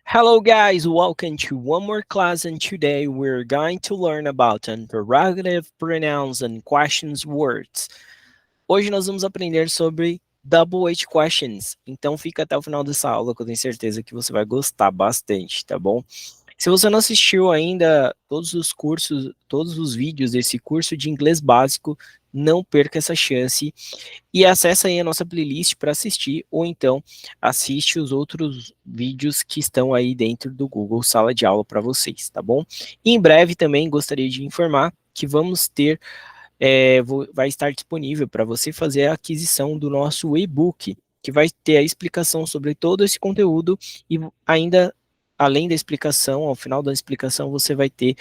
Hello guys, welcome to one more class and today we're going to learn about interrogative pronouns and questions words. Hoje nós vamos aprender sobre double H questions, então fica até o final dessa aula que eu tenho certeza que você vai gostar bastante, tá bom? Se você não assistiu ainda todos os cursos, todos os vídeos desse curso de inglês básico, não perca essa chance e acessa aí a nossa playlist para assistir, ou então assiste os outros vídeos que estão aí dentro do Google Sala de Aula para vocês, tá bom? E em breve também gostaria de informar que vamos ter, vai estar disponível para você fazer a aquisição do nosso e-book, que vai ter a explicação sobre todo esse conteúdo e ainda além da explicação, ao final da explicação, você vai ter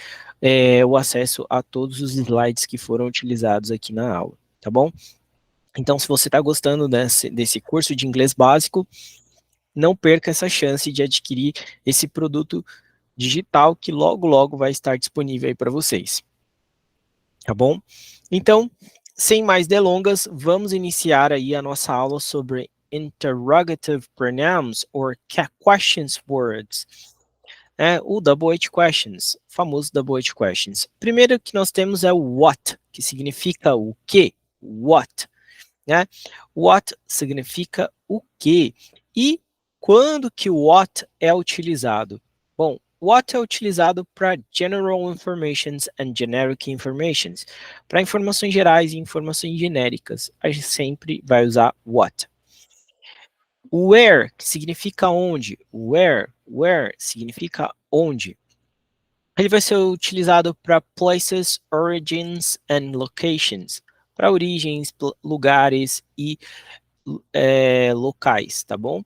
o acesso a todos os slides que foram utilizados aqui na aula, tá bom? Então, se você está gostando desse curso de inglês básico, não perca essa chance de adquirir esse produto digital que logo, logo vai estar disponível aí para vocês. Tá bom? Então, sem mais delongas, vamos iniciar aí a nossa aula sobre interrogative pronouns or questions words. O double H questions, famoso double H questions. Primeiro que nós temos é o what, que significa o quê? What. Né? What significa o quê? E quando que o what é utilizado? Bom, what é utilizado para general informations and generic informations. Para informações gerais e informações genéricas, a gente sempre vai usar what. Where, que significa onde. Where significa onde. Ele vai ser utilizado para places, origins and locations, para origens, lugares e locais, tá bom?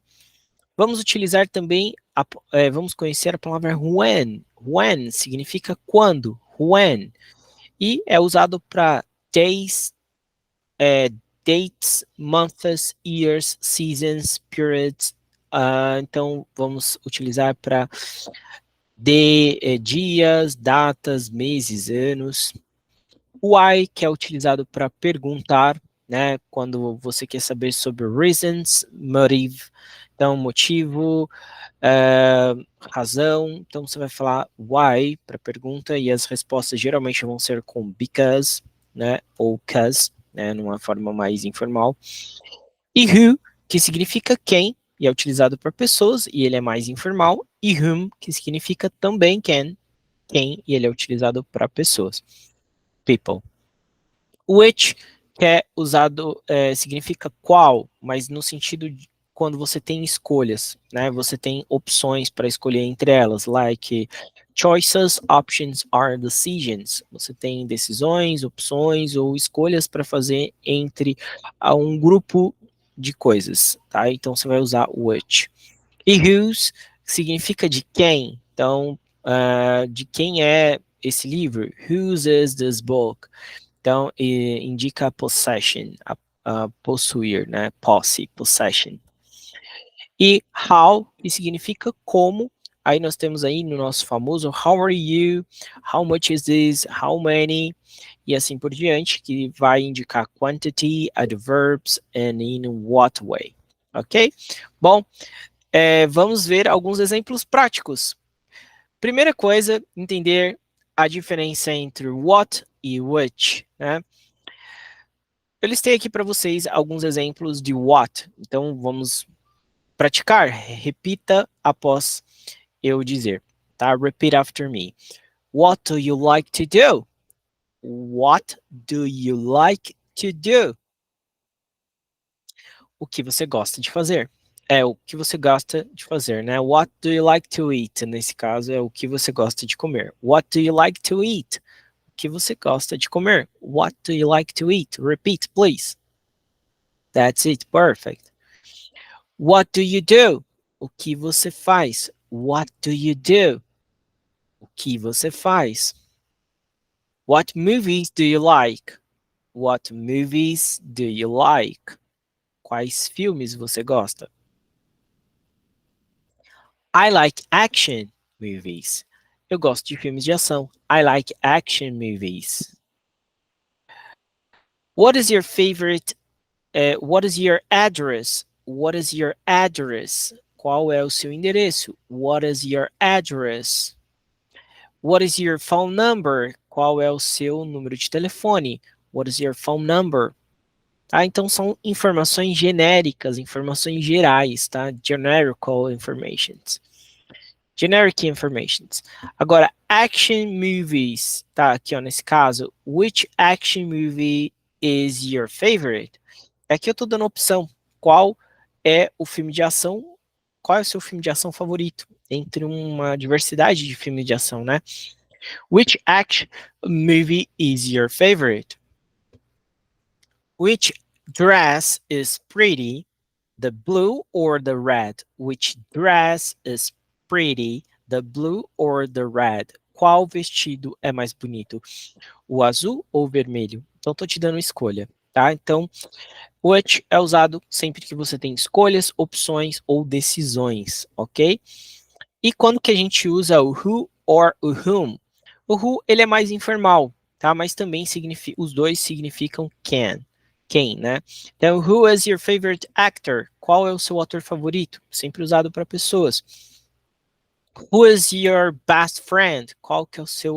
Vamos utilizar também, vamos conhecer a palavra when. When significa quando, when. E é usado para days, dates, months, years, seasons, periods. Então, vamos utilizar para dias, datas, meses, anos. Why, que é utilizado para perguntar, né? Quando você quer saber sobre reasons, motive, então motivo, razão. Então você vai falar why para pergunta e as respostas geralmente vão ser com because, né? Ou cause, né? Numa forma mais informal. E who, que significa quem, e é utilizado para pessoas, e ele é mais informal. E whom, que significa também quem, e ele é utilizado para pessoas. People. Which, que é usado, significa qual, mas no sentido de quando você tem escolhas, né? Você tem opções para escolher entre elas, like choices, options are decisions. Você tem decisões, opções ou escolhas para fazer entre um grupo de coisas, tá? Então você vai usar which. E whose significa de quem. Então, de quem é esse livro? Whose is this book? Então, indica possession, a possuir, né? Posse, possession. E how, que significa como. Aí nós temos aí no nosso famoso how are you, how much is this, how many, e assim por diante, que vai indicar quantity, adverbs, and in what way. Ok? Bom, vamos ver alguns exemplos práticos. Primeira coisa, entender a diferença entre what e which, né? Eu listei aqui para vocês alguns exemplos de what. Então, vamos praticar. Repita após eu dizer, tá? Repeat after me. What do you like to do? What do you like to do? O que você gosta de fazer? É o que você gosta de fazer, né? What do you like to eat? Nesse caso, é o que você gosta de comer. What do you like to eat? O que você gosta de comer? What do you like to eat? Repeat, please. That's it, perfect. What do you do? O que você faz? What do you do? O que você faz? What movies do you like? What movies do you like? Quais filmes você gosta? I like action movies. Eu gosto de filmes de ação. I like action movies. What is your favorite? What is your address? What is your address? qual é o seu endereço? What is your address? What is your phone number? Qual é o seu número de telefone? What is your phone number? Tá? Então são informações genéricas, informações gerais, tá? Generical informations. Generic informations. Agora, action movies, tá? Aqui, ó, nesse caso, which action movie is your favorite? Aqui eu tô dando a opção. Qual é o filme de ação? Qual é o seu filme de ação favorito? Entre uma diversidade de filmes de ação, né? Which action movie is your favorite? Which dress is pretty? The blue or the red? Which dress is pretty? The blue or the red? Qual vestido é mais bonito? O azul ou o vermelho? Então, estou te dando escolha, tá? Então, which é usado sempre que você tem escolhas, opções ou decisões, ok? E quando que a gente usa o who or o whom? O who, ele é mais informal, tá? Mas também significa, os dois significam can. Quem, né? Então, who is your favorite actor? Qual é o seu ator favorito? Sempre usado para pessoas. Who is your best friend? Qual que é o seu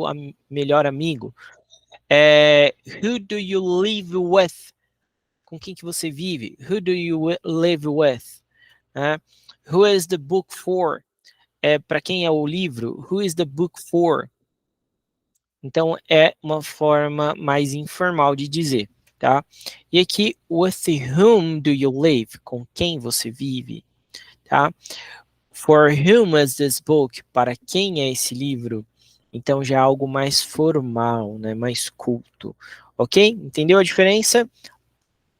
melhor amigo? Who do you live with? Com quem que você vive? Who do you live with? Who is the book for? Para quem é o livro? Who is the book for? Então, é uma forma mais informal de dizer, tá? E aqui, with whom do you live? Com quem você vive, tá? For whom is this book? Para quem é esse livro? Então, já é algo mais formal, né? Mais culto, ok? Entendeu a diferença?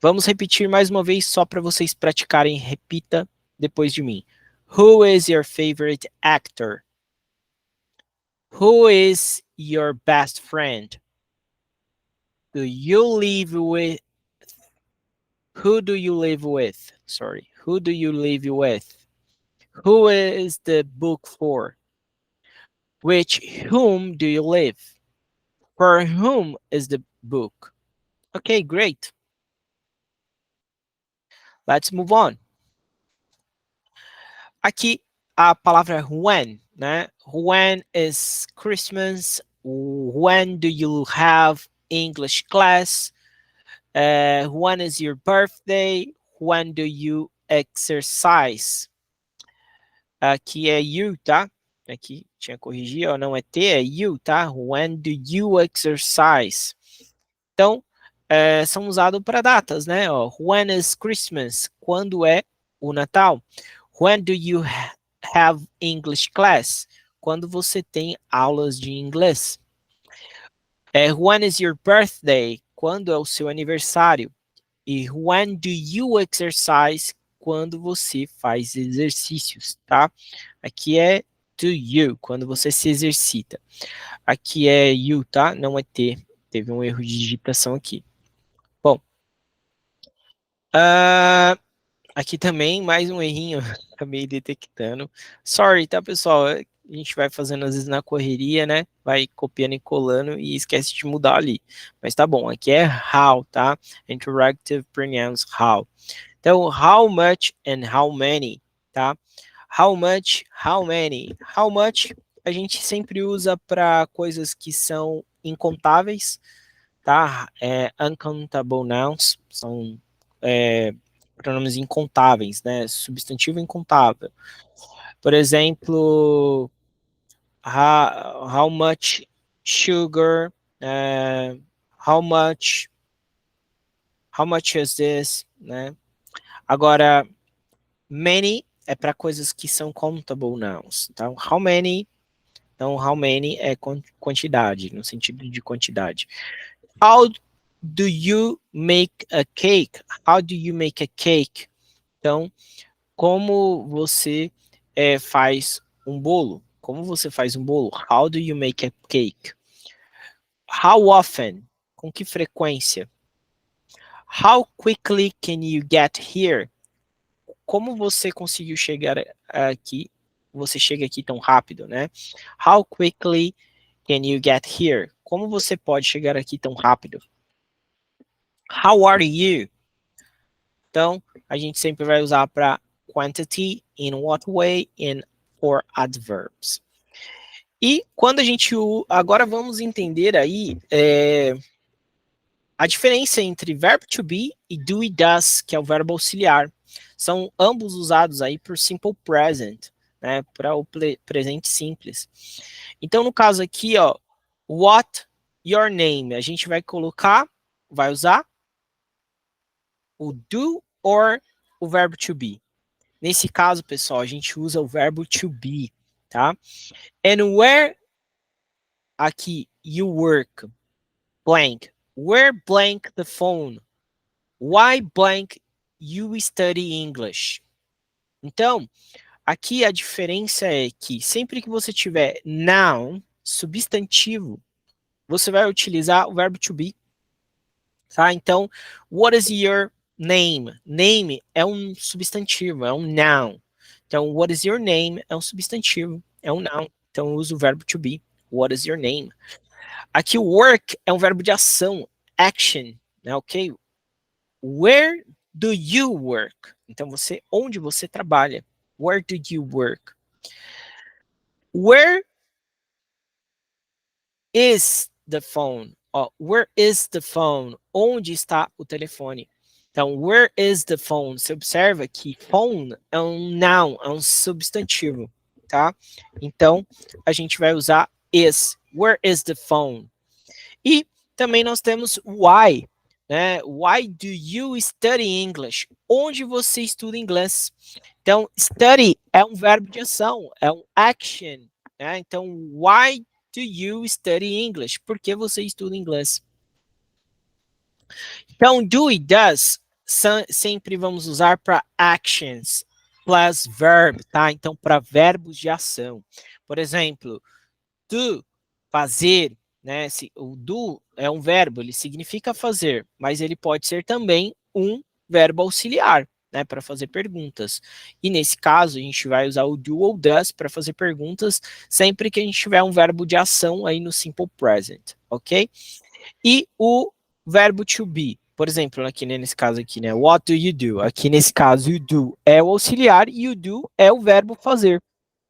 Vamos repetir mais uma vez, só para vocês praticarem. Repita depois de mim. Who is your favorite actor? Who is your best friend? Do you live with? Who do you live with? Sorry. Who do you live with? Who is the book for? Which whom do you live? For whom is the book? Okay, great. Let's move on. Aqui a palavra when, né? When is Christmas? When do you have English class? When is your birthday? When do you exercise? Aqui é you, tá? Aqui tinha que corrigir, ó, não é T, é you, tá? When do you exercise? Então, são usados para datas, né? Ó, when is Christmas? Quando é o Natal? When do you have English class? Quando você tem aulas de inglês? When is your birthday? Quando é o seu aniversário? E when do you exercise? Quando você faz exercícios, tá? Aqui é do you, quando você se exercita. Aqui é you, tá? Não é T. Teve um erro de digitação aqui. Bom, aqui também mais um errinho, acabei detectando. Sorry, tá, pessoal? A gente vai fazendo às vezes na correria, né? Vai copiando e colando e esquece de mudar ali. Mas tá bom, aqui é how, tá? Interactive pronouns how. Então, how much and how many, tá? How much, how many. How much a gente sempre usa para coisas que são incontáveis, tá? Uncountable nouns são pronomes incontáveis, né? Substantivo incontável. Por exemplo, how much sugar, how much is this, né? Agora, many é para coisas que são countable nouns. Então, how many é quantidade, no sentido de quantidade. How do you make a cake? How do you make a cake? Então, como você faz um bolo? Como você faz um bolo? How do you make a cake? How often? Com que frequência? How quickly can you get here? Como você conseguiu chegar aqui? Você chega aqui tão rápido, né? How quickly can you get here? Como você pode chegar aqui tão rápido? How are you? Então, a gente sempre vai usar para quantity, in what way, and for adverbs. E quando a gente... Agora vamos entender aí a diferença entre verbo to be e do e does, que é o verbo auxiliar. São ambos usados aí por simple present, né, para o presente simples. Então, no caso aqui, ó, what your name, a gente vai usar o do or o verbo to be. Nesse caso, pessoal, a gente usa o verbo to be, tá? And where, aqui, you work, blank. Where blank the phone? Why blank you study English? Então, aqui a diferença é que sempre que você tiver noun, substantivo, você vai utilizar o verbo to be, tá? Então, what is your name? Name é um substantivo, é um noun. Então, what is your name é um substantivo, é um noun. Então, eu uso o verbo to be. What is your name? Aqui, work é um verbo de ação, action, né, ok? Where do you work? Então, onde você trabalha? Where do you work? Where is the phone? Where is the phone? Onde está o telefone? Então, where is the phone? Você observa que phone é um noun, é um substantivo, tá? Então, a gente vai usar is. Where is the phone? E também nós temos why, né? Why do you study English? Onde você estuda inglês? Então, study é um verbo de ação, é um action, né? Então, why do you study English? Por que você estuda inglês? Então, do e does sempre vamos usar para actions plus verb, tá? Então, para verbos de ação. Por exemplo, do, fazer, né? O do é um verbo, ele significa fazer, mas ele pode ser também um verbo auxiliar, né? Para fazer perguntas. E nesse caso, a gente vai usar o do ou does para fazer perguntas sempre que a gente tiver um verbo de ação aí no simple present, ok? E o verbo to be, por exemplo, aqui nesse caso aqui, né? What do you do? Aqui nesse caso, o do é o auxiliar e o do é o verbo fazer,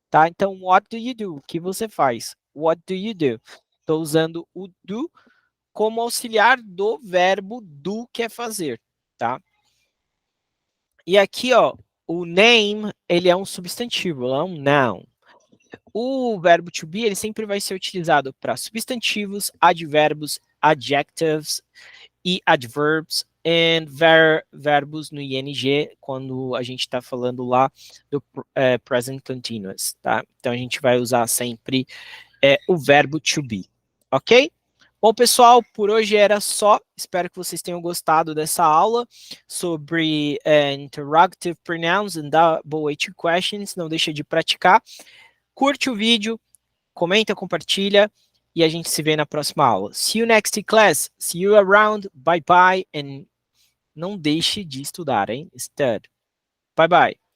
tá? Então, what do you do? O que você faz? What do you do? Estou usando o do como auxiliar do verbo do, que é fazer, tá? E aqui, ó, o name, ele é um substantivo, é um noun. O verbo to be, ele sempre vai ser utilizado para substantivos, advérbios, adjectives e adverbs, e verbos no ing, quando a gente está falando lá do present continuous, tá? Então, a gente vai usar sempre o verbo to be, ok? Bom, pessoal, por hoje era só. Espero que vocês tenham gostado dessa aula sobre interrogative pronouns and double H questions. Não deixa de praticar. Curte o vídeo, comenta, compartilha e a gente se vê na próxima aula. See you next class. See you around. Bye bye. And não deixe de estudar, hein? Stud. Bye bye.